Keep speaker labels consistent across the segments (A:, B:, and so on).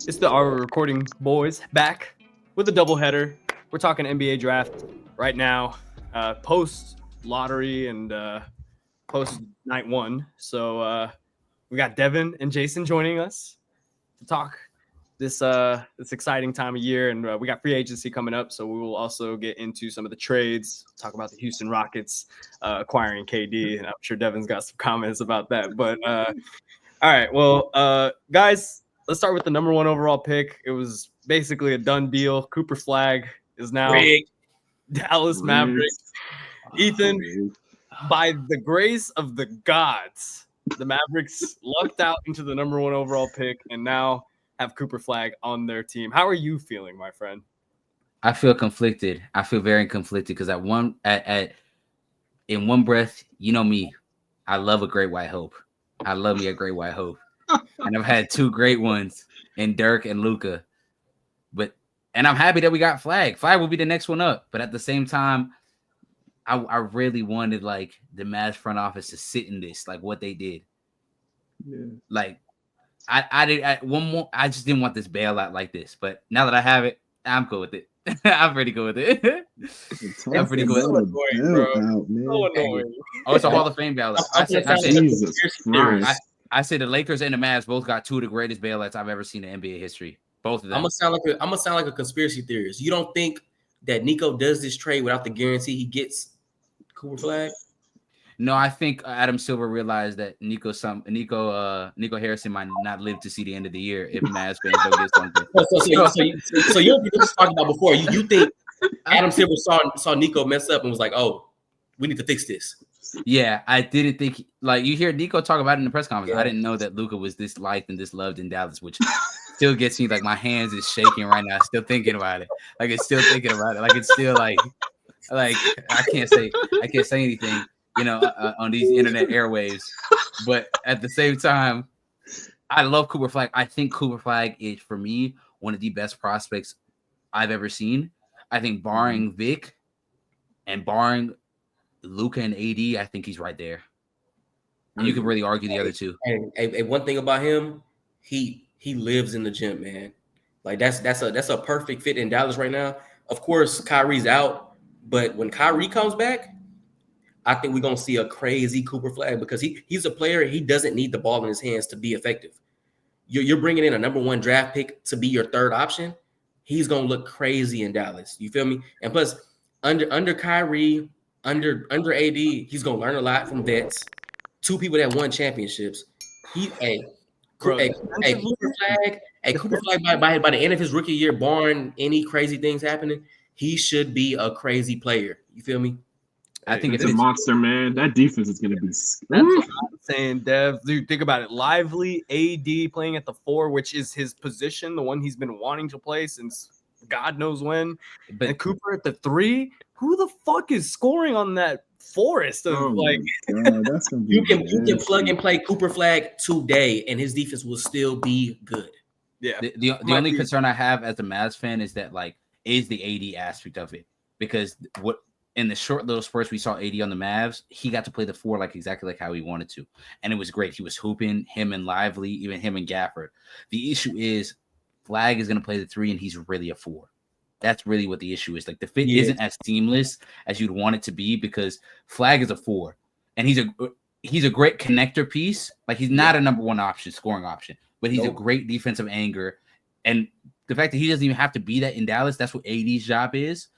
A: It's the Our Recording Boys back with a doubleheader. We're talking NBA draft right now, post lottery and post night one. So we got Devin and Jaysen joining us to talk this exciting time of year, and we got free agency coming up. So we will also get into some of the trades, talk about the Houston Rockets acquiring KD, and I'm sure Devin's got some comments about that. But all right, well, guys, let's start with the number one overall pick. It was basically a done deal. Cooper Flag is now Dallas Maverick. Ethan, by the grace of the gods, the Mavericks lucked out into the number one overall pick and now have Cooper Flag on their team. How are you feeling, my friend?
B: I feel conflicted. I feel very conflicted because in one breath, you know me, I love a great white hope. I love me a great white hope, and I've had two great ones in Dirk and Luka. And I'm happy that we got Flag. Flag will be the next one up. But at the same time, I really wanted like the Mavs front office to sit in this, like what they did. Yeah. Like I just didn't want this bailout like this. But now that I have it, I'm cool with it. I'm pretty cool with it. I'm pretty cool.
C: So annoying, bro. So
B: annoying. Oh, it's a Hall of Fame bailout. I said the Lakers and the Mavs both got two of the greatest bailouts I've ever seen in NBA history. Both of them.
D: I'm gonna sound like a conspiracy theorist. You don't think that Nico does this trade without the guarantee he gets Cooper Flag?
B: No, I think Adam Silver realized that Nico Harrison might not live to see the end of the year if Mavs fans don't get something.
D: So you know what we were talking about before. You think Adam Silver saw Nico mess up and was like, "Oh, we need to fix this."
B: Yeah, I didn't think like you hear Nico talk about it in the press conference. Yeah. I didn't know that Luka was this liked and this loved in Dallas, which still gets me like my hands is shaking right now. Still thinking about it. Like it's still thinking about it. Like it's still like I can't say anything, on these internet airwaves. But at the same time, I love Cooper Flag. I think Cooper Flag is for me one of the best prospects I've ever seen. I think barring Vic and barring Luka and AD, I think he's right there. And you can really argue the other two.
D: And one thing about him, he lives in the gym, man. Like that's a perfect fit in Dallas right now. Of course, Kyrie's out, but when Kyrie comes back, I think we're gonna see a crazy Cooper Flag because he's a player. He doesn't need the ball in his hands to be effective. You're bringing in a number one draft pick to be your third option. He's gonna look crazy in Dallas. You feel me? And plus, under Kyrie. Under AD, he's gonna learn a lot from vets. Two people that won championships. Cooper Flag by the end of his rookie year, barring any crazy things happening, he should be a crazy player. You feel me?
C: I think it's a monster, man. That defense is gonna be.
A: That's what I'm saying, Dev. Dude, think about it. Lively AD playing at the 4, which is his position, the one he's been wanting to play since God knows when. And Cooper at the 3. Who the fuck is scoring on that forest of
D: that's gonna be you can plug and play Cooper Flag today and his defense will still be good.
B: Yeah. The only concern I have as a Mavs fan is that is the AD aspect of it. Because what in the short little spurts we saw AD on the Mavs, he got to play the 4 exactly how he wanted to. And it was great. He was hooping, him and Lively, even him and Gafford. The issue is Flag is gonna play the 3 and he's really a 4. That's really what the issue is. The fit isn't as seamless as you'd want it to be because Flag is a 4, and he's a great connector piece. He's not a number one option, scoring option, but he's a great defensive anchor. And the fact that he doesn't even have to be that in Dallas, that's what AD's job is.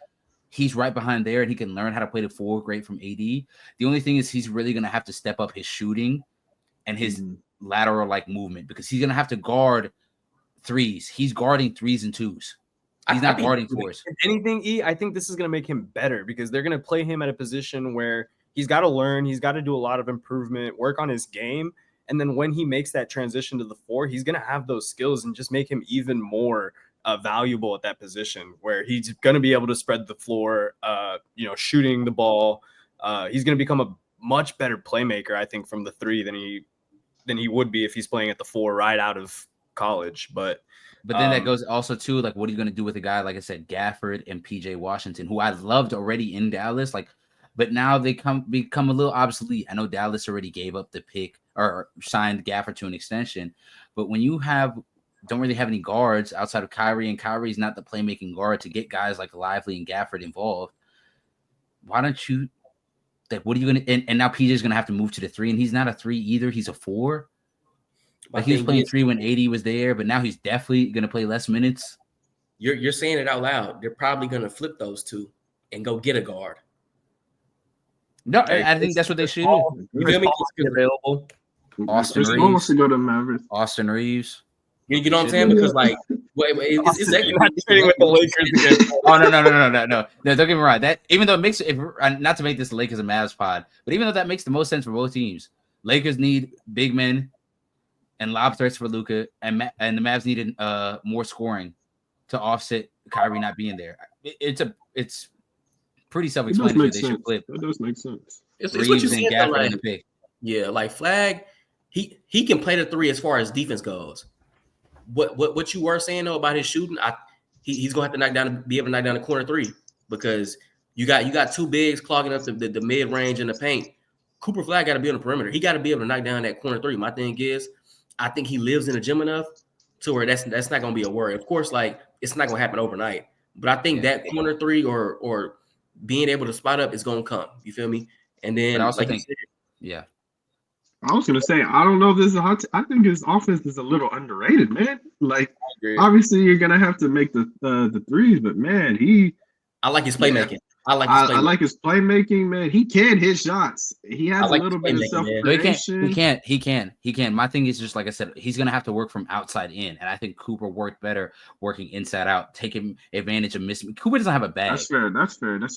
B: He's right behind there, and he can learn how to play the 4 great from AD. The only thing is he's really going to have to step up his shooting and his lateral movement because he's going to have to guard threes. He's guarding 3s and 2s. He's not guarding 4s.
A: If anything, I think this is going to make him better because they're going to play him at a position where he's got to learn. He's got to do a lot of improvement, work on his game. And then when he makes that transition to the 4, he's going to have those skills and just make him even more valuable at that position where he's going to be able to spread the floor, shooting the ball. He's going to become a much better playmaker, I think, from the 3 than he would be if he's playing at the 4 right out of college. But
B: then that goes also to what are you going to do with a guy, like I said, Gafford and PJ Washington, who I loved already in Dallas, but now they become a little obsolete. I know Dallas already gave up the pick or signed Gafford to an extension, but when you have don't really have any guards outside of Kyrie, and Kyrie's not the playmaking guard to get guys like Lively and Gafford involved. Why don't you like what are you gonna and now PJ's gonna have to move to the 3, and he's not a 3 either, he's a 4. Like he was playing 3 when AD was there, but now he's definitely gonna play less minutes.
D: You're saying it out loud. They're probably gonna flip those two and go get a guard.
B: No, I think that's what they should do.
A: You feel me? Available.
B: Austin Reeves
C: wants to go to Mavericks.
B: Austin Reeves.
D: You know what I'm saying? Because like, it's
A: not trading with the Lakers again.
B: Oh no! Don't get me wrong. That even though it makes not to make this the Lakers and Mavs pod, but even though that makes the most sense for both teams, Lakers need big men and lob threats for Luka, and the Mavs needed more scoring to offset Kyrie not being there. It's pretty self-explanatory. They should flip.
C: That does make sense.
D: It's what you said. Like, yeah, like Flag, he can play the 3 as far as defense goes. What you were saying though about his shooting, he's gonna have to be able to knock down the corner 3 because you got 2 bigs clogging up the mid range and the paint. Cooper Flag got to be on the perimeter. He got to be able to knock down that corner 3. My thing is, I think he lives in the gym enough to where that's not gonna be a worry. Of course, like it's not gonna happen overnight, but I think that corner 3 or being able to spot up is gonna come. You feel me? And then
B: I also
D: like
B: think, yeah.
C: I was gonna say, I don't know if this is a hot. I think his offense is a little underrated, man. Like, obviously, you're gonna have to make the 3s, but man,
D: I like his playmaking.
C: I like his playmaking, man. He can hit shots. He has a little bit of self-creation.
B: He can. My thing is just like I said, he's gonna have to work from outside in, and I think Cooper worked better working inside out, taking advantage of mismatch. Cooper doesn't have a bag.
C: That's fair.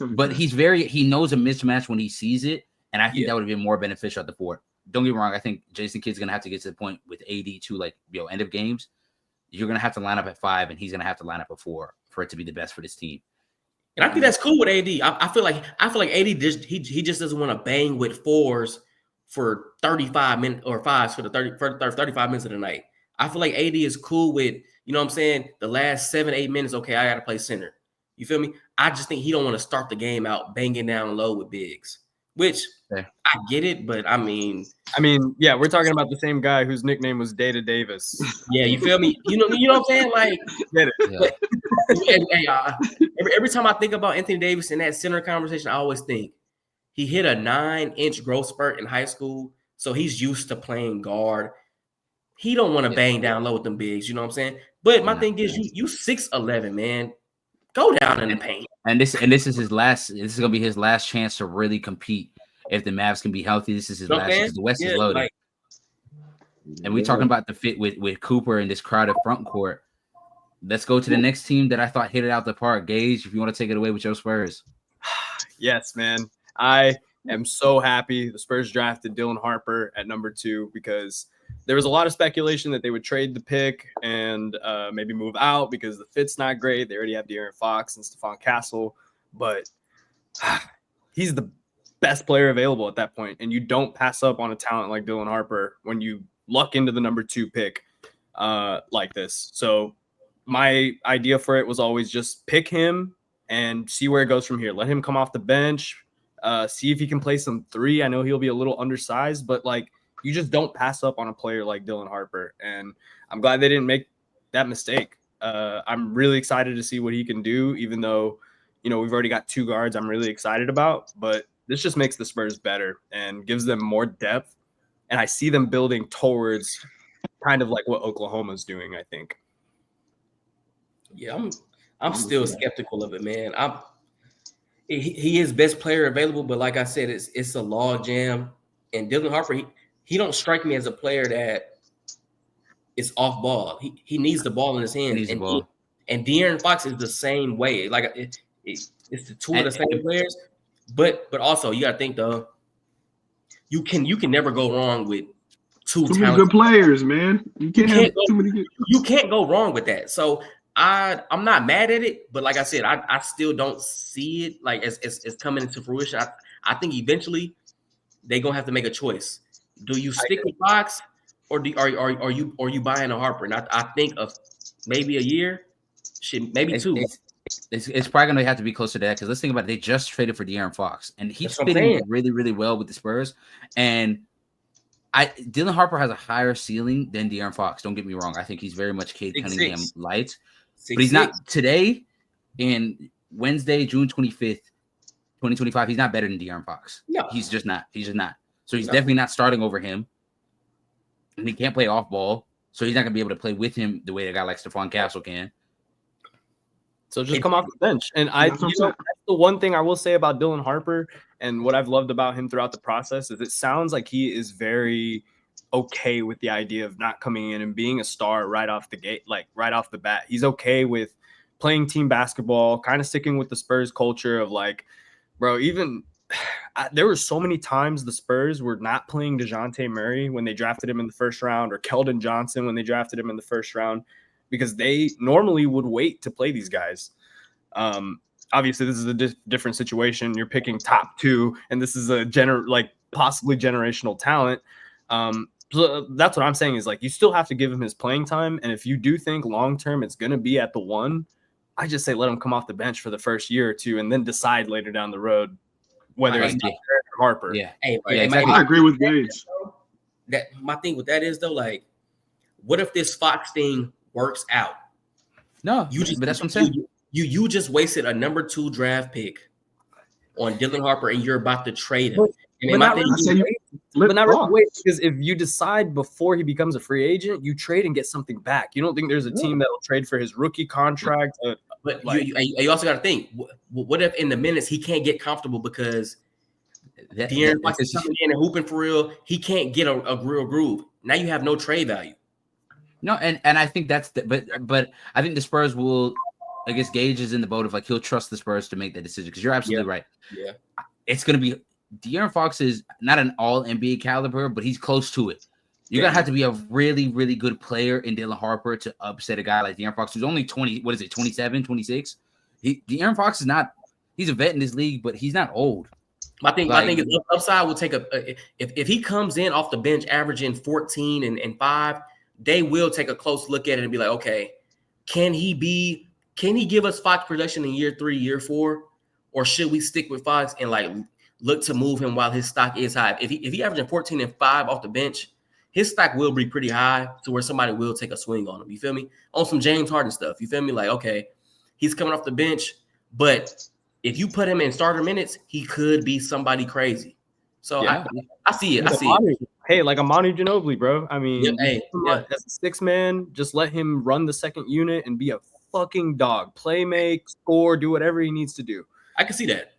B: But he knows a mismatch when he sees it, and I think that would have been more beneficial at the 4. Don't get me wrong. I think Jaysen Kidd's gonna have to get to the point with AD to like end of games. You're gonna have to line up at 5, and he's gonna have to line up at 4 for it to be the best for this team.
D: And I think that's cool with AD. I feel like AD he just doesn't want to bang with 4s for 35 minutes or 5s for the 35 minutes of the night. I feel like AD is cool with, you know what I'm saying, the last 7-8 minutes. Okay, I got to play center. You feel me? I just think he don't want to start the game out banging down low with bigs. Which I get it, but I mean,
A: yeah, we're talking about the same guy whose nickname was Data Davis.
D: Yeah, you feel me? You know what I'm saying? Like, get it. Yeah. Every time I think about Anthony Davis in that center conversation, I always think he hit a 9-inch growth spurt in high school, so he's used to playing guard. He don't want to bang down low with them bigs. You know what I'm saying? But my thing is, you 6'11", man. Go down in the paint.
B: And this is his last. This is gonna be his last chance to really compete. If the Mavs can be healthy, this is his last chance. The West is loaded. And we're talking about the fit with Cooper and this crowded front court. Let's go to the next team that I thought hit it out the park. Gage, if you want to take it away with your Spurs.
A: Yes, man. I am so happy the Spurs drafted Dylan Harper at number 2 because there was a lot of speculation that they would trade the pick and maybe move out because the fit's not great. They already have De'Aaron Fox and Stephon Castle, but he's the best player available at that point, and you don't pass up on a talent like Dylan Harper when you luck into the number 2 pick like this. So my idea for it was always just pick him and see where it goes from here. Let him come off the bench, see if he can play some 3. I know he'll be a little undersized, but like you just don't pass up on a player like Dylan Harper, and I'm glad they didn't make that mistake. I'm really excited to see what he can do, even though, you know, we've already got 2 guards I'm really excited about, but this just makes the Spurs better and gives them more depth. And I see them building towards kind of like what Oklahoma's doing, I think.
D: Yeah, I'm still skeptical of it, man. He is best player available, but like I said, it's a log jam. And Dylan Harper, he don't strike me as a player that is off ball. He needs the ball in his hands. And De'Aaron Fox is the same way. Like it's the 2 of the same players. But also you gotta think though, you can never go wrong with too
C: many good players, man. You can't
D: go wrong with that. So I'm not mad at it, but like I said, I still don't see it like as coming into fruition. I think eventually they're gonna have to make a choice. Do you stick with Fox or are you buying a Harper? And I think of maybe a year, maybe 2.
B: It's probably going to have to be closer to that because let's think about it. They just traded for De'Aaron Fox, and he's fitting really, really well with the Spurs. And Dylan Harper has a higher ceiling than De'Aaron Fox. Don't get me wrong. I think he's very much Cade Cunningham light, but he's not today. In Wednesday, June 25th, 2025, he's not better than De'Aaron Fox. No, he's just not. So he's definitely not starting over him. And he can't play off ball, so he's not gonna be able to play with him the way a guy like Stephon Castle can.
A: So just come off the bench. And that's the one thing I will say about Dylan Harper and what I've loved about him throughout the process is it sounds like he is very okay with the idea of not coming in and being a star right off the gate, like right off the bat. He's okay with playing team basketball, kind of sticking with the Spurs culture of like, bro, there were so many times the Spurs were not playing DeJounte Murray when they drafted him in the first round or Keldon Johnson when they drafted him in the first round, because they normally would wait to play these guys. Obviously, this is a different situation. You're picking top 2, and this is a possibly generational talent. So that's what I'm saying is like you still have to give him his playing time. And if you do think long term it's going to be at the 1, I just say let him come off the bench for the first year or 2 and then decide later down the road whether it's Harper.
B: Yeah,
C: exactly. I agree with Gage.
D: That my thing with that is though, like, what if this Fox thing works out?
B: No, but that's what I'm saying.
D: You just wasted a number 2 draft pick on Dylan Harper, and you're about to trade him. But not
A: really wait, because if you decide before he becomes a free agent, you trade and get something back. You don't think there's a team that will trade for his rookie contract?
D: But you also got to think, what if in the minutes he can't get comfortable because De'Aaron Fox is coming in and hooping for real? He can't get a real groove. Now you have no trade value.
B: No, and I think that's but I think the Spurs will. I guess Gage is in the boat of like he'll trust the Spurs to make that decision because you're absolutely right.
D: Yeah,
B: it's gonna be De'Aaron Fox is not an all NBA caliber, but he's close to it. You're gonna have to be a really, really good player in Dylan Harper to upset a guy like De'Aaron Fox, who's only 27, 26. De'Aaron Fox is not. He's a vet in this league, but he's not old.
D: I think his upside will take if he comes in off the bench averaging 14 and 5, they will take a close look at it and be like, okay, can he give us Fox production in year 3, year 4, or should we stick with Fox and like look to move him while his stock is high? If he averaging 14 and 5 off the bench, his stock will be pretty high to where somebody will take a swing on him. You feel me? On some James Harden stuff. You feel me? Like, okay, he's coming off the bench, but if you put him in starter minutes, he could be somebody crazy. So yeah. I see it.
A: Hey, like Amani Ginobili, bro. I mean, as a 6-man, just let him run the second unit and be a fucking dog. Play, make, score, do whatever he needs to do.
D: I can see that.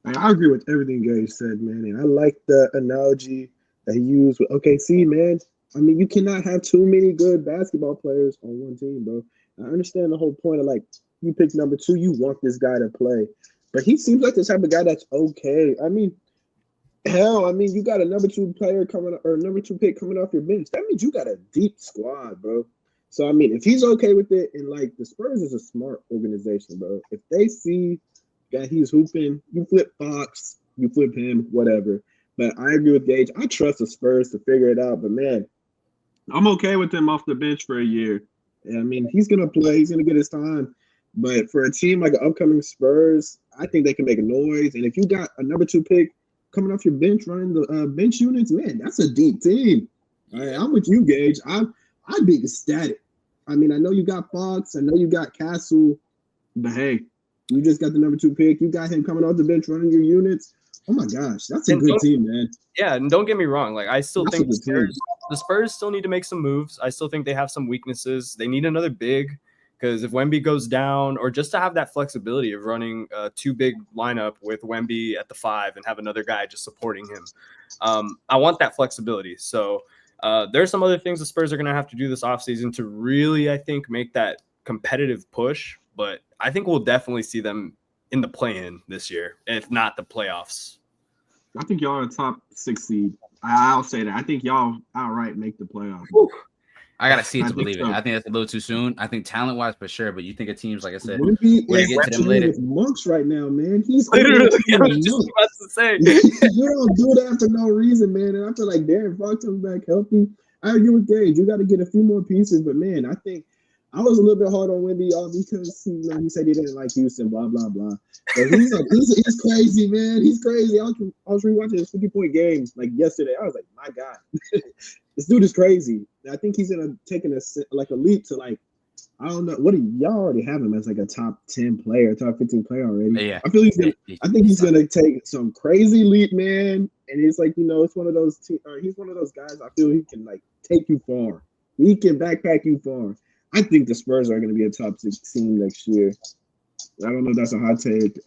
C: I agree with everything Gage said, man. And I like the analogy that he used with OKC, man. I mean, you cannot have too many good basketball players on one team, bro. I understand the whole point of like you pick number 2, you want this guy to play. But he seems like the type of guy that's okay. I mean, hell, you got a number 2 player number 2 pick coming off your bench. That means you got a deep squad, bro. So, I mean, if he's okay with it, and, like, the Spurs is a smart organization, bro. If they see that he's hooping, you flip Fox, you flip him, whatever. But I agree with Gage. I trust the Spurs to figure it out. But, man, I'm okay with him off the bench for a year. I mean, he's going to play. He's going to get his time. But for a team like an upcoming Spurs, I think they can make a noise. And if you got a number 2 pick coming off your bench, running the bench units, man, that's a deep team. I'm with you, Gage. I'd be ecstatic. I mean, I know you got Fox. I know you got Castle. But, hey, you just got the number 2 pick. You got him coming off the bench running your units. Oh, my gosh. That's a good team, man.
A: Yeah, and don't get me wrong. Like, I still think the Spurs still need to make some moves. I still think they have some weaknesses. They need another big because if Wemby goes down, or just to have that flexibility of running a 2-big lineup with Wemby at the 5 and have another guy just supporting him. I want that flexibility. So, there's some other things the Spurs are going to have to do this offseason to really, I think, make that competitive push. But I think we'll definitely see them in the play-in this year, if not the playoffs.
C: I think y'all are a top 6 seed. I'll say that. I think y'all outright make the playoffs.
B: I got to see it to believe it. I think that's a little too soon. I think talent-wise, for sure. But you think of teams, like I said, we're going to get to them later.
C: Monks right now, man. He's
A: literally I was just about to say.
C: You don't do that for no reason, man. And I feel like Darren Fox comes back healthy. I agree with Gage. You got to get a few more pieces. But, man, I think I was a little bit hard on Wemby because he said he didn't like Houston, blah blah blah. But he's crazy, man. He's crazy. I was rewatching his 50-point game like yesterday. I was like, my God, this dude is crazy. And I think he's taking a leap to like, I don't know y'all already have him as like a top 10 player, top 15 player already.
B: Yeah,
C: I feel I think he's gonna take some crazy leap, man. And it's like it's one of those. He's one of those guys. I feel he can like take you far. He can backpack you far. I think the Spurs are going to be a top 6 team next year. I don't know if that's a hot take.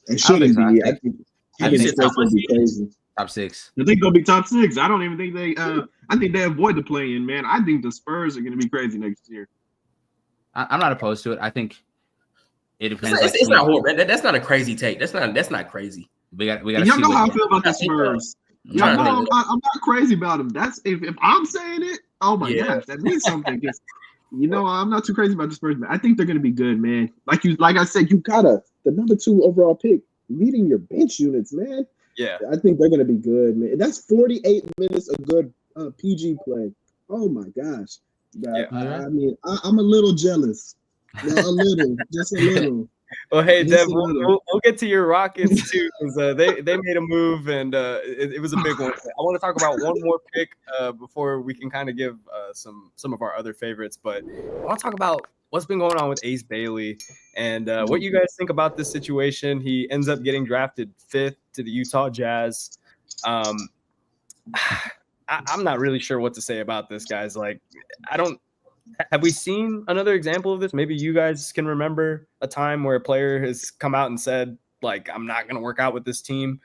C: It shouldn't be. I think the Spurs will be crazy.
B: Top 6.
C: I think they'll be top 6. I don't even think they. I think they avoid the play-in, man. I think the Spurs are going to be crazy next year.
B: I'm not opposed to it. I think it depends.
D: It's not horrible. That's not a crazy take. That's not crazy.
B: We got.
C: Y'all know how I feel about the Spurs. Y'all know I'm not crazy about them. That's if I'm saying it. Oh my gosh, that means something. I'm not too crazy about the Spurs, but I think they're going to be good, man. Like I said, you got the number 2 overall pick leading your bench units, man.
A: Yeah,
C: I think they're going to be good, man. That's 48 minutes of good PG play. Oh my gosh. I mean, I'm a little jealous. Just a little.
A: Well, hey, Dev, we'll get to your Rockets too, because they made a move and it was a big one. I want to talk about one more pick before we can kind of give some of our other favorites. But I want to talk about what's been going on with Ace Bailey and what you guys think about this situation. He ends up getting drafted 5th to the Utah Jazz. I'm not really sure what to say about this, guys. Like, have we seen another example of this? Maybe you guys can remember a time where a player has come out and said, like, I'm not going to work out with this team.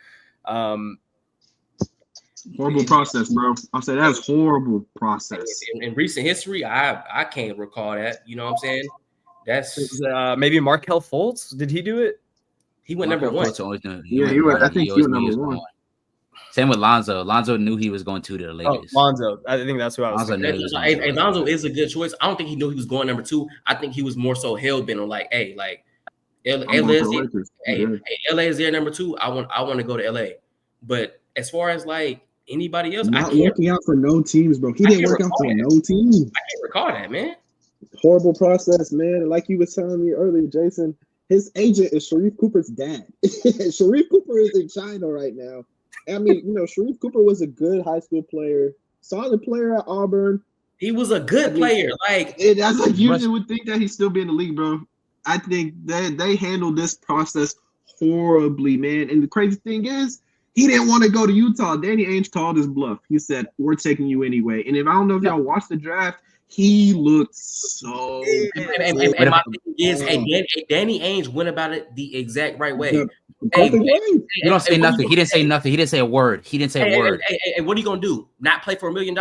C: Horrible process, bro. I'll say that's horrible process.
D: In recent history, I can't recall that. You know what I'm saying? That's
A: maybe Markelle Fultz. Did he do it?
D: He went number 1.
C: He went. I think he went number 1.
B: Same with Lonzo. Lonzo knew he was going to the Lakers.
A: Lonzo. I think that's who I was thinking.
D: Lonzo is a good choice. I don't think he knew he was going number 2. I think he was more so hell-bent on like, hey, like, LA is there number 2. I want to go to LA. But as far as like anybody else,
C: not working out for no teams, bro. He didn't work out for no team.
D: I can't recall that, man.
C: Horrible process, man. Like you was telling me earlier, Jaysen, his agent is Sharif Cooper's dad. Sharif Cooper is in China right now. I mean, Sharif Cooper was a good high school player, solid player at Auburn.
D: He was a good player. Like,
C: that's like you would think that he'd still be in the league, bro. I think that they handled this process horribly, man. And the crazy thing is, he didn't want to go to Utah. Danny Ainge called his bluff. He said, "We're taking you anyway." And I don't know if y'all watched the draft, he looked so.
D: And my thing is, Danny Ainge went about it the exact right way.
B: You don't say nothing. He didn't say nothing. He didn't say a word. He didn't say a word.
D: Hey, what are you gonna do? Not play for $1 million?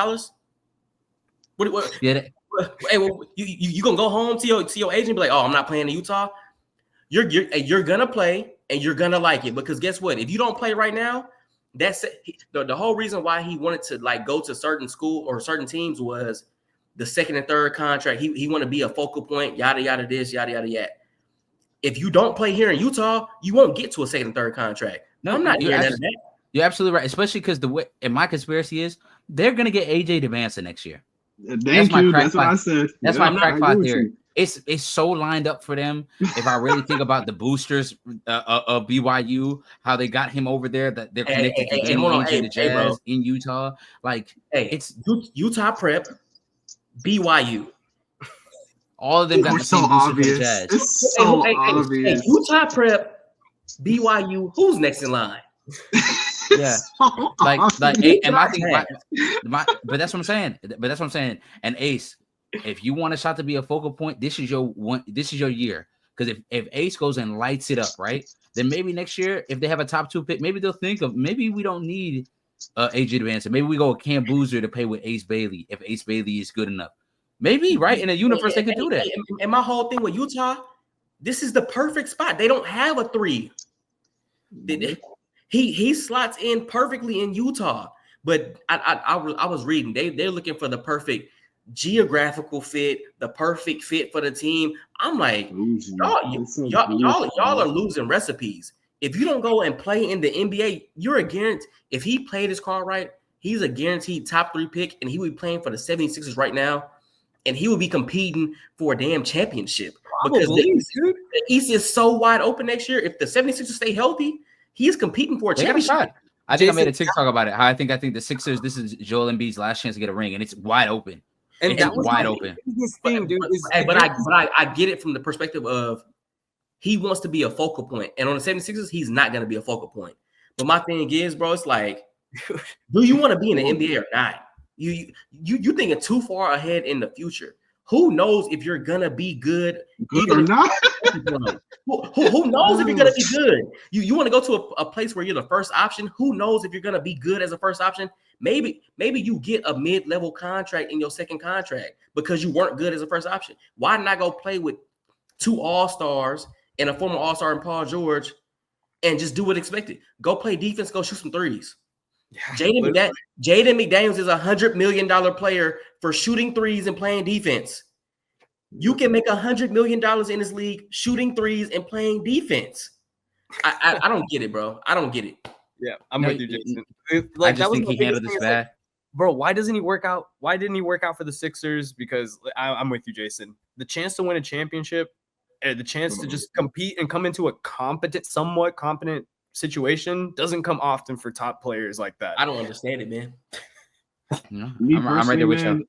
D: What?
B: Yeah.
D: Hey, well, you gonna go home to your agent and be like, "Oh, I'm not playing in Utah." You're gonna play and you're gonna like it, because guess what? If you don't play right now, that's the whole reason why he wanted to like go to certain school or certain teams was the 2nd and 3rd contract. He want to be a focal point. Yada yada this, yada yada yada. If you don't play here in Utah, you won't get to a 2nd and 3rd contract. No, I'm not hearing that.
B: You're absolutely right, especially because the way, and my conspiracy is they're gonna get AJ Devanza next year.
C: That's what I said.
B: That's my crackpot theory. It's so lined up for them. If I really think about the boosters of BYU, how they got him over there, that they're connected to the Jazz in Utah. Like,
D: it's Utah Prep, BYU.
B: All of them got the same
C: obvious.
B: Jazz.
C: It's so obvious.
D: Utah Prep, BYU. Who's next in line?
B: Yeah, like, and my thing, but that's what I'm saying. And Ace, if you want a shot to be a focal point, this is your year. Because if Ace goes and lights it up, right, then maybe next year, if they have a top 2 pick, maybe they'll think of maybe we don't need AJ Devanza. Maybe we go with Cam Boozer to pay with Ace Bailey if Ace Bailey is good enough. Maybe, right, in a universe they could do that.
D: And my whole thing with Utah, this is the perfect spot. They don't have a 3. He slots in perfectly in Utah, but I was reading they're looking for the perfect geographical fit, the perfect fit for the team. I'm like, y'all are losing recipes. If you don't go and play in the NBA, you're a guarantee. If he played his card right, he's a guaranteed top 3 pick, and he would be playing for the 76ers right now. and he would be competing for a damn championship.
A: Probably,
D: Because the East is so wide open next year. If the 76ers stay healthy, he's competing for a championship.
B: I think I made a TikTok about it. How I think the Sixers, this is Joel Embiid's last chance to get a ring, and it's wide open.
A: And
B: it's
A: that was
B: wide open.
A: Thing, dude,
D: but I get it from the perspective of he wants to be a focal point. And on the 76ers, he's not going to be a focal point. But my thing is, bro, it's like, do you want to be in the NBA or not? You thinking too far ahead in the future. Who knows if you're gonna be good
C: or not?
D: Who knows if you're gonna be good? You want to go to a place where you're the first option. Who knows if you're gonna be good as a first option? Maybe you get a mid-level contract in your second contract because you weren't good as a first option. Why not go play with 2 all-stars and a former all-star in Paul George and just do what expected? Go play defense, go shoot some threes. Yeah, Jaden McDaniels is $100 million player for shooting threes and playing defense. You can make $100 million in this league shooting threes and playing defense. I don't get it, bro. I don't get it.
A: Yeah, I'm with you, Jaysen.
B: I just think he handled this bad.
A: Like, bro, why doesn't he work out? Why didn't he work out for the Sixers? Because I'm with you, Jaysen. The chance to win a championship, the chance to just compete and come into a somewhat competent situation doesn't come often for top players like that.
D: I don't understand it, man.
B: I'm right there with you.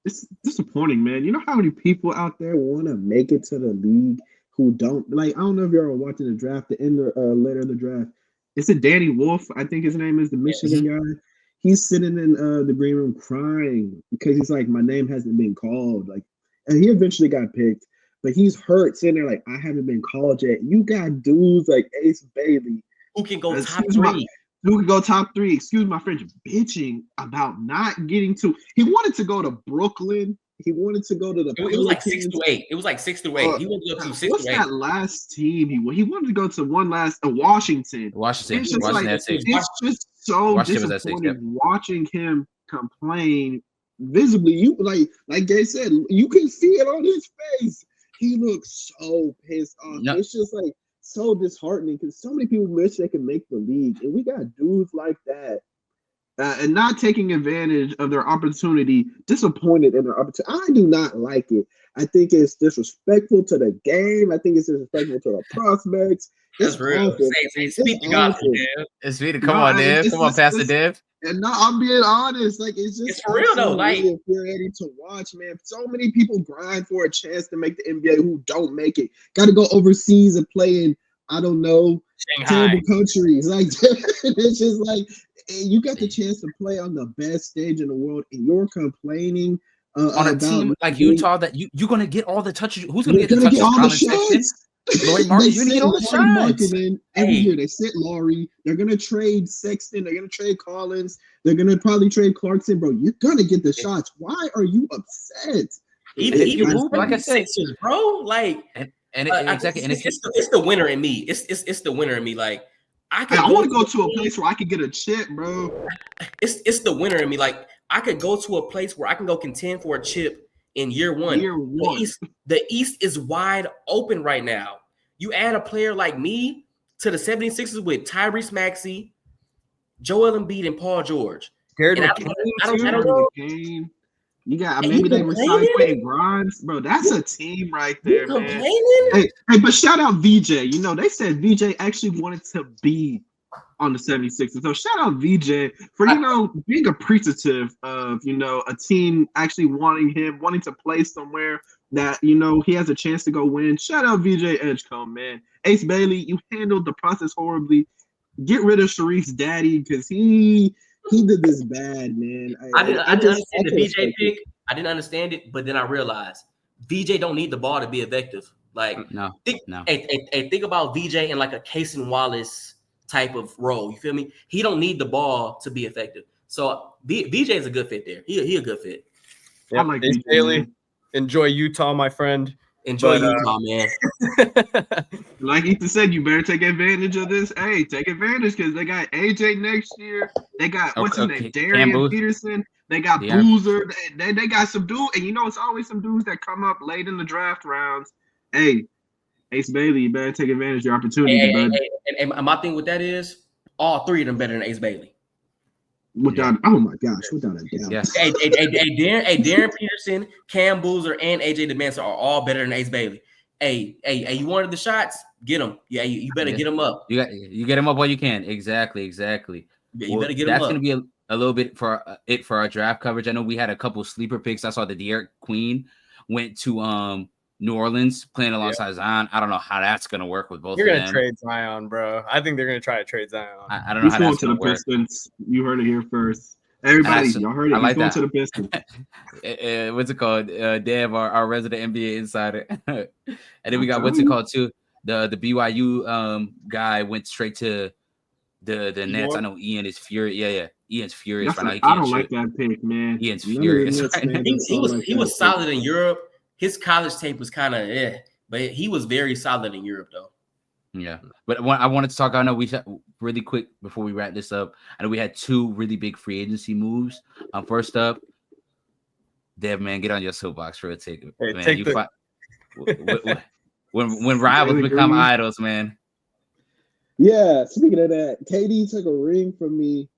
C: It's disappointing, man. You know how many people out there want to make it to the league who don't? Like, I don't know if you're watching the draft, the end later in the draft. It's a Danny Wolf, I think his name is, the Michigan guy. He's sitting in the green room crying because he's like, my name hasn't been called. Like, and he eventually got picked. But he's hurt, sitting there like, I haven't been called yet. You got dudes like Ace Bailey.
D: Who can go top 3?
C: Who can go top 3? Excuse my French, bitching about not getting to. He wanted to go to Brooklyn. He wanted to go to the.
D: It was like 6 to 8. It was like 6 to 8. He wanted to go to 6 to 8.
C: What's that last team? He wanted to go to Washington.
B: Washington.
C: It's just so disappointing watching him complain visibly. You like Gage said, you can see it on his face. He looks so pissed off. Yep. It's just like so disheartening because so many people wish they could make the league, and we got dudes like that, and not taking advantage of their opportunity. Disappointed in their opportunity. I do not like it. I think it's disrespectful to the game. I think it's disrespectful to the prospects.
D: That's real. Speak to God,
B: Dev. Come on, Dev. Come on, Pastor Dev.
C: And no, I'm being honest. Like, it's
D: for real though. Like,
C: infuriating to watch, man. So many people grind for a chance to make the NBA who don't make it. Got to go overseas and play in, I don't know, terrible countries. Like, it's just like you got the chance to play on the best stage in the world, and you're complaining
B: on a team like Utah that you're gonna get all the touches. Who's gonna get the touches?
C: All the shots.
B: Lloyd Martin, you're gonna get all the shots.
C: Every year they sit Laurie. They're gonna trade Sexton. They're gonna trade Collins. They're gonna probably trade Clarkson, bro. You're gonna get the shots. Why are you upset?
D: Even like I said, bro. Like,
B: exactly. And
D: it's the winner in me. It's the winner in me. Like,
C: I want to go to a place where I can get a chip, bro.
D: It's the winner in me. Like, I could go to a place where I can go contend for a chip in year one. The East is wide open right now. You add a player like me to the 76ers with Tyrese Maxey, Joel Embiid, and Paul George.
C: I don't know. You got maybe they resign Quentin Grimes, bro. That's a team right there, man. Hey, but shout out VJ. You know, they said VJ actually wanted to be on the 76ers. So shout out VJ for, being appreciative of, a team actually wanting to play somewhere that, he has a chance to go win. Shout out VJ Edgecombe, man. Ace Bailey, you handled the process horribly. Get rid of Sharif's daddy because he did this bad, man.
D: I didn't understand the VJ pick. I didn't understand it, but then I realized VJ don't need the ball to be effective. Like, think about VJ in like a Cason Wallace type of role. You feel me? He don't need the ball to be effective. So VJ is a good fit there. He a good fit.
A: Yep. I like VJ, Bailey. Enjoy Utah, my friend.
D: Enjoy Utah, man.
C: Like Ethan said, you better take advantage of this. Hey, take advantage because they got AJ next year. They got what's his name, Darian Peterson. They got Boozer. They got some dudes, and it's always some dudes that come up late in the draft rounds. Hey, Ace Bailey, you better take advantage of your opportunity, bud.
D: And my thing with that is all three of them better than Ace Bailey.
C: Without oh my gosh, without a doubt.
B: Yes.
D: Hey, Darren Peterson, Cam Boozer, and AJ DeMansa are all better than Ace Bailey. Hey, you wanted the shots? Get them. Yeah, you better get them up.
B: You get them up while you can. Exactly.
D: Yeah, you better get them up.
B: That's gonna be a little bit for our draft coverage. I know we had a couple sleeper picks. I saw the De'Aaron Queen went to New Orleans playing alongside Zion. I don't know how that's gonna work with both.
A: You're
B: of
A: gonna
B: them.
A: trade Zion, bro. I think they're gonna try to trade Zion.
B: I don't know how that's gonna work.
C: Pistons. You heard it here first. Everybody, y'all heard it. He's going to the Pistons.
B: What's it called? Dev, our resident NBA insider. And then we got what's it called too? The BYU
C: guy
B: went straight to the Nets. I know Ian is furious. Yeah. Ian's furious right
C: I
B: now.
C: don't like that pick, man.
B: Ian's furious.
D: He was solid in Europe. His college tape was kind of but he was very solid in Europe though.
B: Yeah, but I wanted to talk. I know we really quick before we wrap this up. I know we had two really big free agency moves. First up, Dev, man, get on your soapbox for a ticket.
A: Hey,
B: man, when rivals become idols, man.
C: Yeah, speaking of that, KD took a ring from me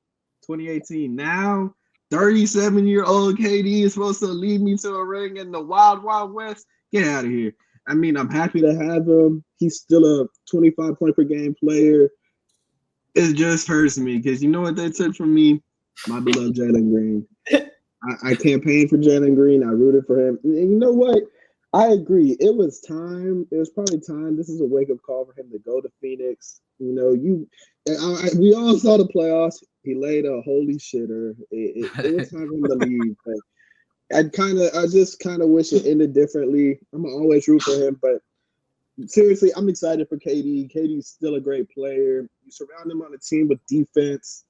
C: 2018. Now, 37-year-old KD is supposed to lead me to a ring in the Wild Wild West. Get out of here. I mean, I'm happy to have him. He's still a 25-point per game player. It just hurts me because you know what they took from me? My beloved Jalen Green. I campaigned for Jalen Green. I rooted for him. And you know what? I agree. It was time. It was probably time. This is a wake-up call for him to go to Phoenix. You know, we all saw the playoffs. He laid a holy shitter. It was time for him to leave. But I just kind of wish it ended differently. I'm gonna always root for him, but seriously, I'm excited for KD. KD's still a great player. You surround him on a team with defense.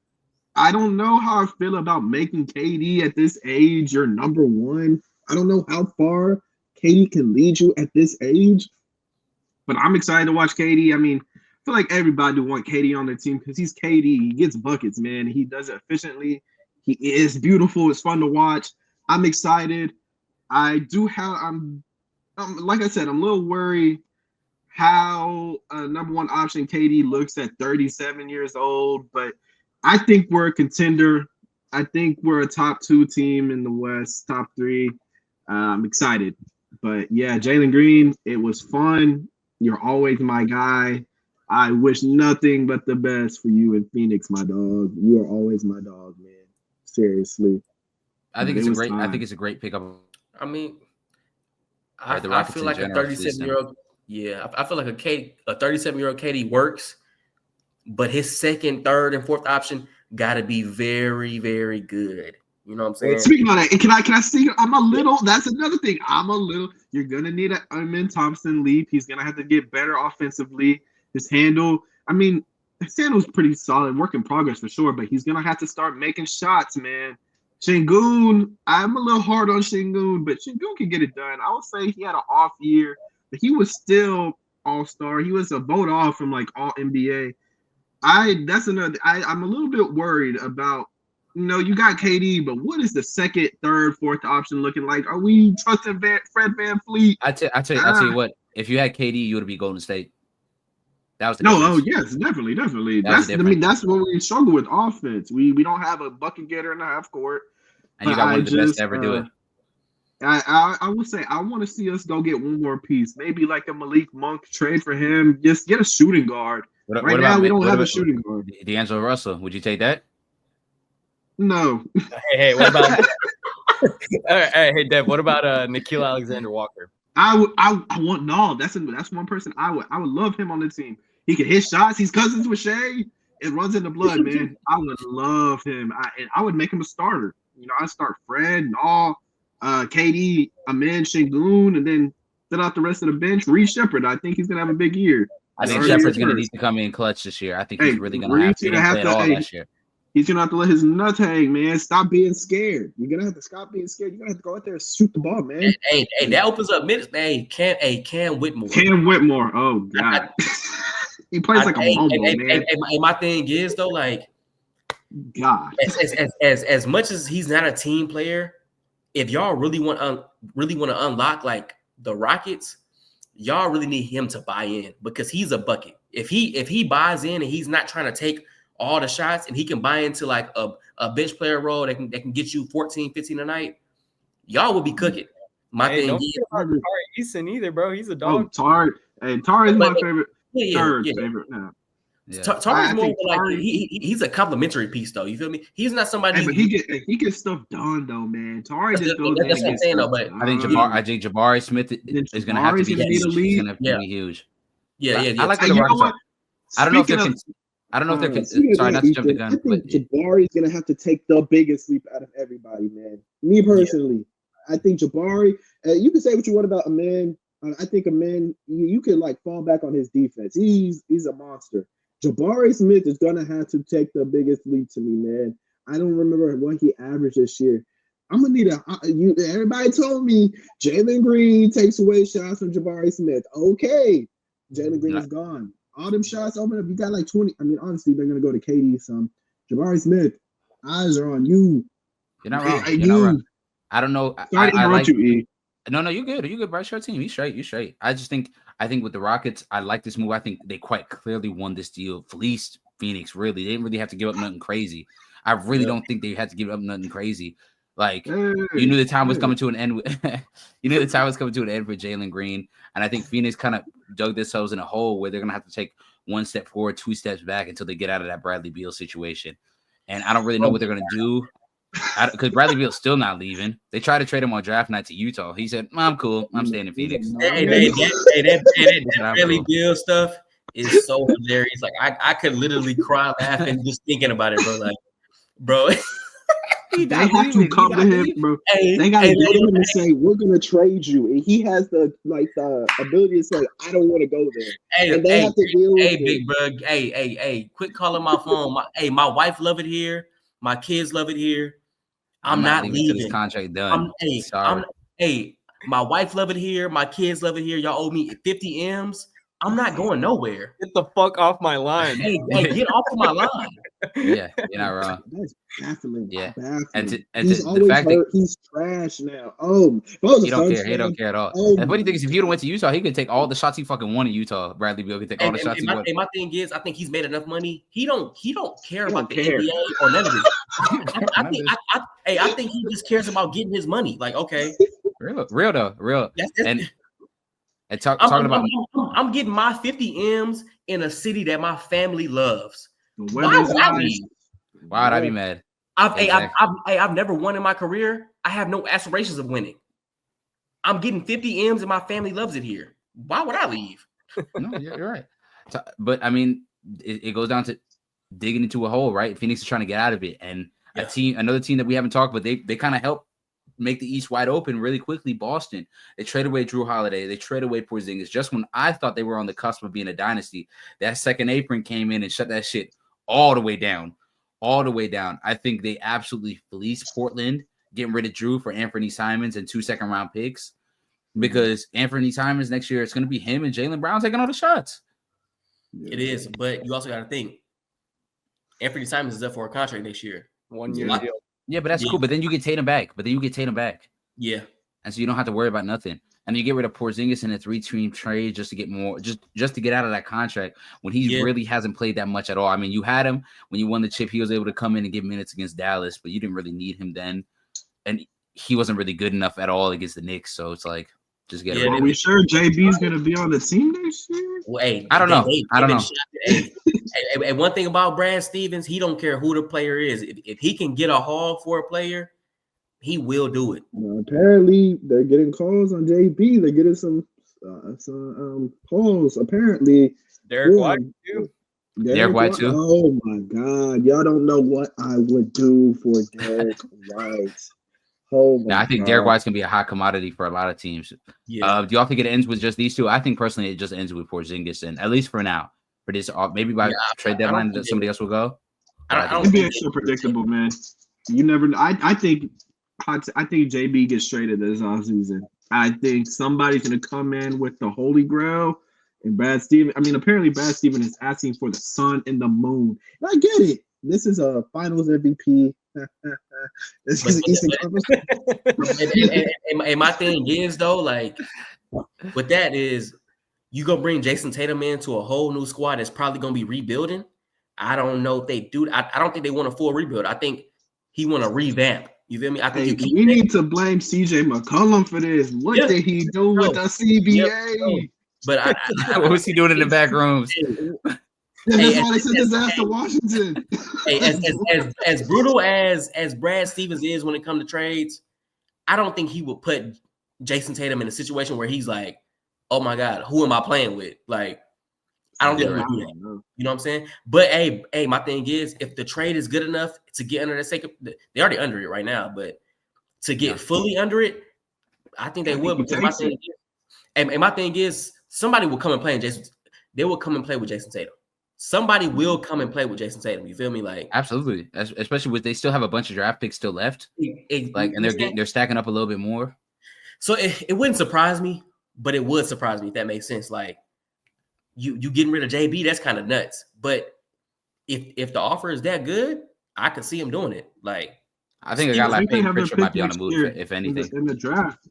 C: I don't know how I feel about making KD at this age your number one. I don't know how far KD can lead you at this age, but I'm excited to watch KD. I mean, I feel like everybody would want KD on their team because he's KD. He gets buckets, man. He does it efficiently. He is beautiful. It's fun to watch. I'm excited. I'm like I said, I'm a little worried how number one option KD looks at 37 years old, but I think we're a contender. I think we're a top 2 team in the West, top 3. I'm excited. But yeah, Jalen Green, it was fun. You're always my guy. I wish nothing but the best for you in Phoenix, my dog. You are always my dog, man. Seriously.
B: I think it's a great pickup.
D: I mean, I feel like a 37-year-old. Yeah, I feel like a 37-year-old KD works, but his second, third, and fourth option got to be very, very good. You know what I'm saying?
C: Speaking of that, can I see? That's another thing. You're gonna need an Amen Thompson leap. He's gonna have to get better offensively. His handle. I mean, his handle's pretty solid, work in progress for sure. But he's gonna have to start making shots, man. Şengün, I'm a little hard on Şengün, but Şengün can get it done. I would say he had an off year, but he was still all-star. He was a vote off from like all NBA. I'm a little bit worried about, you got KD, but what is the second, third, fourth option looking like? Are we trusting Fred VanVleet?
B: I tell you what, if you had KD, you would be Golden State. That was the
C: difference.
B: Oh
C: yes, definitely. That's what we struggle with offense. We don't have a bucket getter in the half court.
B: And you got one of the best to ever do it.
C: I will say I want to see us go get one more piece. Maybe like a Malik Monk trade for him. Just get a shooting guard. Right now we don't have a shooting guard.
B: D'Angelo Russell, would you take that?
C: No.
A: Hey, what about? Hey, Dev, what about Nickeil Alexander-Walker?
C: I want no. That's one person I would love him on the team. He can hit shots. He's cousins with Shea. It runs in the blood, man. I would love him. I would make him a starter. I'd start Fred, Nall, KD, Amen, Şengün, and then fill out the rest of the bench. Reed Shepherd, I think he's gonna have a big year.
B: I think Shepard's gonna need to come in clutch this year. I think he's really gonna have to play it all last year.
C: He's gonna have to let his nuts hang, man. Stop being scared. You're gonna have to stop being scared. You're gonna have to go out there and shoot the ball, man.
D: Hey, that opens up minutes, man. Cam Whitmore.
C: Cam Whitmore. Oh God. He plays like a momo, man.
D: And my thing is though, like,
C: God,
D: as much as he's not a team player, if y'all really want to unlock like the Rockets, y'all really need him to buy in because he's a bucket. If he buys in and he's not trying to take all the shots and he can buy into like a bench player role that can get you 14, 15 a night, y'all will be cooking. My thing
A: don't
D: is
A: forget about Tari Eason either, bro. He's a
C: Oh,
A: dog.
C: Tari. Hey, Tari's my favorite.
D: yeah.
C: Favorite now.
B: Yeah.
D: Tari's more like
C: Tari,
D: he's a complimentary piece though. You feel me? He's not somebody.
C: Hey, but he gets stuff done though, man. Tari just goes in
D: that's
C: and
D: what I'm
C: gets
D: saying
C: stuff
D: though. But
B: I think Jabari Smith is going to have to be
C: Jabari's gonna need a
B: huge. He's
C: lead.
B: going to be huge.
D: Yeah.
B: I like
C: Hey,
B: the
C: you know
B: Rockets.
C: what?
B: I don't know if they're.
C: Speaking
B: I don't know if they're.
C: speaking of
B: Sorry,
C: that,
B: not to jump the
C: Ethan,
B: gun.
C: I think Jabari's gonna have to take the biggest leap out of everybody, man. Me personally, I think Jabari. You can say what you want about a man. I think a man you can like fall back on his defense. He's a monster. Jabari Smith is gonna have to take the biggest leap to me, man. I don't remember what he averaged this year. I'm gonna need everybody told me Jalen Green takes away shots from Jabari Smith. Okay, Jalen Green is gone. All them shots open up. You got like 20. I mean, honestly, they're gonna go to KD some. Jabari Smith, eyes are on you.
B: You're not wrong.
C: Hey,
B: You're not wrong. I don't know.
C: Sorry to interrupt you, E.
B: No, you good. You good, bro. It's your team. You straight. I think with the Rockets, I like this move. I think they quite clearly won this deal. Fleeced Phoenix, really. They didn't really have to give up nothing crazy. I really don't think they had to give up nothing crazy. Like you knew the time was coming to an end. You knew the time was coming to an end for Jalen Green, and I think Phoenix kind of dug themselves in a hole where they're gonna have to take one step forward, two steps back until they get out of that Bradley Beal situation. And I don't really know what they're gonna do because Bradley Beal's still not leaving. They tried to trade him on draft night to Utah. He said, "I'm cool. I'm staying in Phoenix."
D: That Bradley Beal stuff is so hilarious. Like I could literally cry laughing just thinking about it, bro. Like, bro.
C: They have to come to him, bro. They gotta go to him and say, "We're gonna trade you," and he has the ability to say, "I don't want to go there." And they have to deal with it.
D: Big bro. Hey, quit calling my phone. My wife love it here. My kids love it here. I'm not leaving.
B: This contract done.
D: My wife love it here. My kids love it here. Y'all owe me 50 M's. I'm not going nowhere.
A: Get the fuck off my line.
D: Hey, get off of my line.
B: Yeah, you're not wrong.
C: That's baffling.
B: Yeah,
C: baffling.
B: And
C: he's
B: the fact that
C: he's trash now.
B: He don't care. He don't care at all. The funny thing is, if he went to Utah, he could take all the shots he fucking won in Utah. Bradley Beal could take all the shots he won.
D: My thing is, I think he's made enough money. He don't care about the NBA or none of this. I think he just cares about getting his money. Like, okay,
B: real though. And talking about,
D: I'm getting my 50 M's in a city that my family loves. Why would I leave?
B: Why would I be mad?
D: I've never won in my career. I have no aspirations of winning. I'm getting 50 M's and my family loves it here. Why would I leave?
B: No, you're right. But I mean, it goes down to digging into a hole, right? Phoenix is trying to get out of it, and another team that we haven't talked, but they kind of helped make the East wide open really quickly. Boston, they traded away Drew Holiday, they traded away Porzingis. Just when I thought they were on the cusp of being a dynasty, that second apron came in and shut that shit all the way down. I think they absolutely fleeced Portland, getting rid of Drew for Anthony Simons and 2 second-round picks, because Anthony Simons next year, it's going to be him and Jaylen Brown taking all the shots.
D: It is, but you also got to think Anthony Simons is up for a contract next year.
A: 1 year deal.
B: Yeah, but that's cool. But then you get Tatum back.
D: Yeah.
B: And so you don't have to worry about nothing. And you get rid of Porzingis in a 3-team trade just to get more, just to get out of that contract when he really hasn't played that much at all. I mean, you had him when you won the chip. He was able to come in and give minutes against Dallas, but you didn't really need him then. And he wasn't really good enough at all against the Knicks. So it's like, just get
C: Are we sure JB's going to be on the team next year?
D: Well, hey,
B: I don't know.
D: Hey, one thing about Brad Stevens, he don't care who the player is. If he can get a haul for a player, he will do it.
C: Apparently, they're getting calls on JB. They're getting some calls. Apparently,
A: Derek White too.
B: Derek White too.
C: Oh my God, y'all don't know what I would do for Derek White. Oh my
B: I think
C: God.
B: Derek White's gonna be a hot commodity for a lot of teams.
D: Yeah.
B: Do y'all think it ends with just these two? I think personally, it just ends with Porzingis, and at least for now. For this, maybe by trade deadline, somebody else will go.
C: It'd be so predictable, man. You never. I think JB gets traded this offseason. I think somebody's gonna come in with the Holy Grail, and Brad Stevens. I mean, apparently Brad Stevens is asking for the sun and the moon. And I get it. This is a Finals MVP. This is Eastern Conference.
D: And my thing is though, like, with that is you gonna bring Jayson Tatum into a whole new squad that's probably gonna be rebuilding. I don't know if they do. I don't think they want a full rebuild. I think he want to revamp. You feel me? I think
C: Hey,
D: you keep
C: we need to blame CJ McCollum for this. What did he do with the CBA?
D: But
B: what was he doing in the back rooms?
C: That's why they sent his ass to Washington.
D: As brutal as Brad Stevens is when it comes to trades, I don't think he would put Jayson Tatum in a situation where he's like, "Oh my God, who am I playing with?" Like, I don't think he would do that. You know what I'm saying? But hey, my thing is, if the trade is good enough to get under the sake of, they already under it right now, but to get fully under it, I think they would. Because my thing is, somebody will come and play in Jason. They will come and play with Jayson Tatum. Somebody will come and play with Jayson Tatum. You feel me? Like,
B: absolutely, especially with they still have a bunch of draft picks still left. Like, and they're stacking up a little bit more.
D: So it wouldn't surprise me, but it would surprise me if that makes sense. Like, you getting rid of JB, that's kind of nuts. But if the offer is that good, I could see him doing it. Like,
B: I think a guy like Peyton Pritchard might be on the move, if anything.
C: In the draft,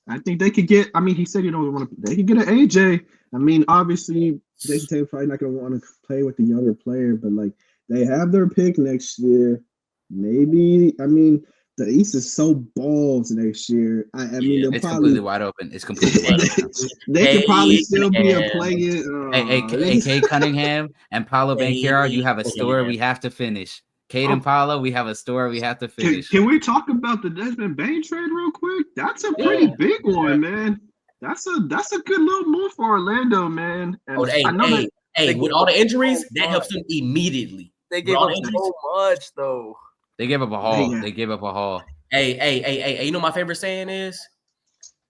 C: I think they could get. I mean, he said he don't want to. They could get an AJ. I mean, obviously, Jayson Tatum probably not going to want to play with the younger player, but like they have their pick next year. Maybe. I mean, the East is so balls next year. I mean,
B: it's completely wide open. It's completely wide open.
C: They could probably still be a play-in.
B: Hey, Cade Cunningham and Paolo Banchero, you have a story we have to finish. Cade and Paolo, we have a story we have to finish.
C: Can we talk about the Desmond Bane trade real quick? That's a pretty big one, man. That's a good little move for Orlando, man. And
D: with all the injuries, that helps them immediately.
A: They gave up so much, though.
B: They gave up a haul. They gave up a haul.
D: Hey, you know my favorite saying is,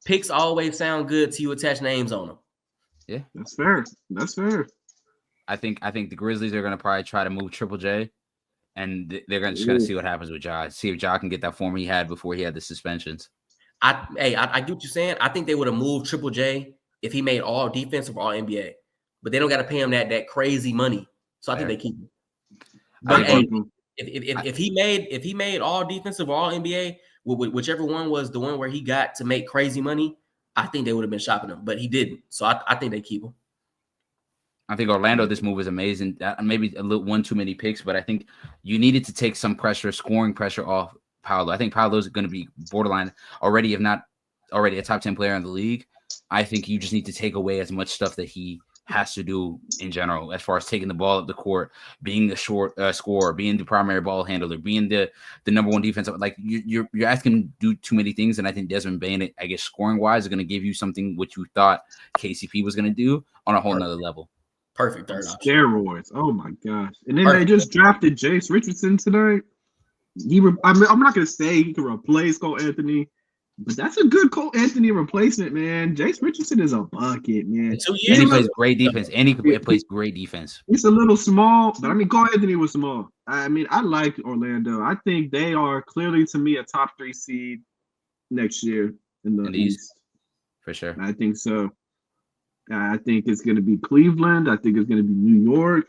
D: picks always sound good till you attach names on them.
B: Yeah.
C: That's fair.
B: I think the Grizzlies are going to probably try to move Triple J, and they're just going to see what happens with Ja. See if Ja can get that form he had before he had the suspensions.
D: I get what you're saying. I think they would have moved Triple J if he made all defensive, all NBA, but they don't got to pay him that crazy money. So I think they keep him. But if he made all defensive or all NBA, whichever one was the one where he got to make crazy money, I think they would have been shopping him, but he didn't. So I think they keep him.
B: I think Orlando, this move is amazing. Maybe a little one too many picks, but I think you needed to take some scoring pressure off Paolo. I think Paolo is going to be borderline already, if not already a top 10 player in the league. I think you just need to take away as much stuff that he has to do in general, as far as taking the ball up the court, being the short scorer, being the primary ball handler, being the number one defense. Like you're asking him to do too many things, and I think Desmond Bane, I guess scoring wise, is going to give you something which you thought KCP was going to do on a whole nother level.
D: Perfect third option.
C: Steroids. Oh my gosh! And then they just drafted Jace Richardson tonight. I'm not going to say he can replace Cole Anthony, but that's a good Cole Anthony replacement, man. Jace Richardson is a bucket, man.
B: And he plays great defense. And he plays great defense.
C: He's a little small, but I mean, Cole Anthony was small. I mean, I like Orlando. I think they are clearly, to me, a top 3 seed next year in the East.
B: For sure.
C: I think so. I think it's going to be Cleveland. I think it's going to be New York.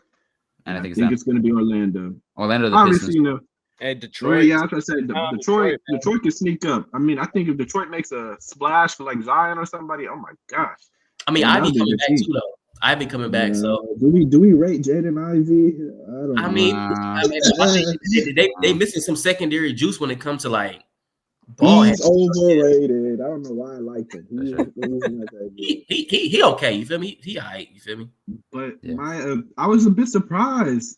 B: And I think
C: it's going to be Orlando.
B: Orlando, the
C: obviously,
B: Pistons.
A: And Detroit.
C: Yeah, I was going to say Detroit can sneak up. I mean, I think if Detroit makes a splash for like Zion or somebody, oh my gosh.
D: I mean, Ivy coming back too, though. Ivy coming back. So
C: do we rate Jaden Ivey? I don't know.
D: They missing some secondary juice when it comes to like
C: ball. He's overrated. I don't know why I like him.
D: He okay. You feel me? He all right. You feel me?
C: But I was a bit surprised.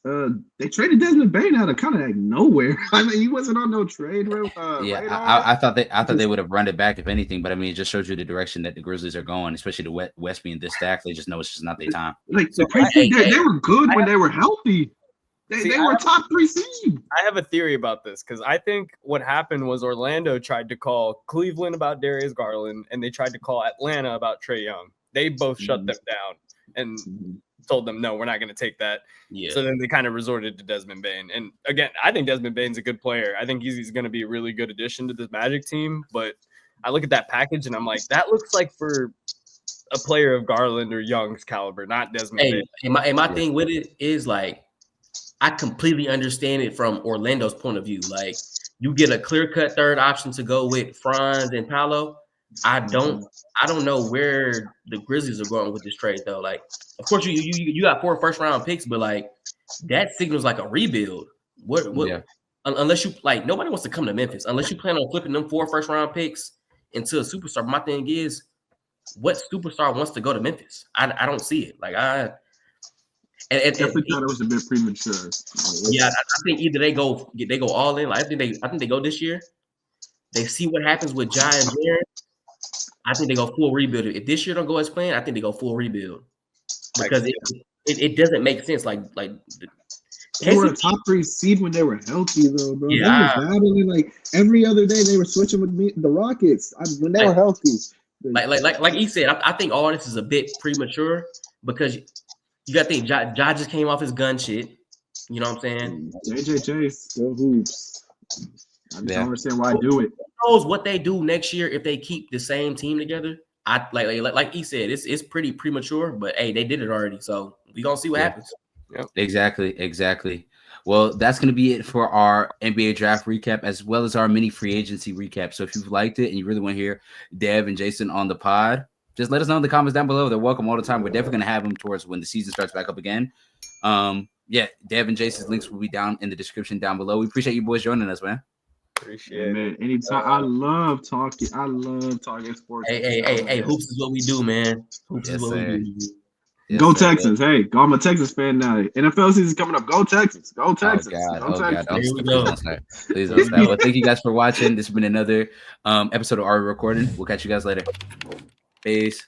C: They traded Desmond Bane out of kind of like nowhere. I mean, he wasn't on no trade.
B: I thought they would have run it back if anything. But I mean, it just shows you the direction that the Grizzlies are going, especially the West being this stacked. They just know it's just not their time.
C: Like they were good when they were healthy. They were top 3 seed.
A: I have a theory about this because I think what happened was Orlando tried to call Cleveland about Darius Garland, and they tried to call Atlanta about Trae Young. They both shut them down and told them, no, we're not going to take that. Yeah. So then they kind of resorted to Desmond Bane. And again, I think Desmond Bane's a good player. I think he's going to be a really good addition to this Magic team. But I look at that package and I'm like, that looks like for a player of Garland or Young's caliber, not Desmond Bane.
D: And my thing with it is like, I completely understand it from Orlando's point of view. Like, you get a clear-cut third option to go with Franz and Paolo, I don't know where the Grizzlies are going with this trade though. Like, of course you got 4 first-round picks, but like that signals like a rebuild. What
B: Yeah.
D: Unless you like nobody wants to come to Memphis unless you plan on flipping them 4 first-round picks into a superstar. My thing is, what superstar wants to go to Memphis? I don't see it. Like I
C: definitely thought it was a bit premature.
D: Yeah, I think either they go all in. Like I think they go this year. They see what happens with Jai and Jaren. I think they go full rebuild. If this year don't go as planned, I think they go full rebuild because it doesn't make sense. Like
C: they were a top 3 seed when they were healthy, though, bro.
D: Yeah,
C: They were battling like every other day. They were switching with the Rockets when they were healthy.
D: Like he said, I think all this is a bit premature because you got to think Ja just came off his gun shit. You know what I'm saying?
C: JJJ still hoops. I just don't understand why I do it.
D: Who knows what they do next year if they keep the same team together? I like he said, it's pretty premature, but hey, they did it already, so we gonna see what happens.
B: Yep. Exactly. Well, that's going to be it for our NBA draft recap as well as our mini free agency recap. So if you've liked it and you really want to hear Dev and Jaysen on the pod, just let us know in the comments down below. They're welcome all the time. We're definitely going to have them towards when the season starts back up again. Yeah, Dev and Jason's links will be down in the description down below. We appreciate you boys joining us, man.
A: Appreciate it,
C: man. Anytime. I love talking sports.
D: Hey, hoops is what we do, man. Hoops is what we do.
C: Yes, go Texans. Hey, I'm a Texas fan now. NFL season's coming up. Go Texas. Go Texas.
B: Oh, God. Please don't start. Well, thank you guys for watching. This has been another episode of Are We Recording? We'll catch you guys later. Peace.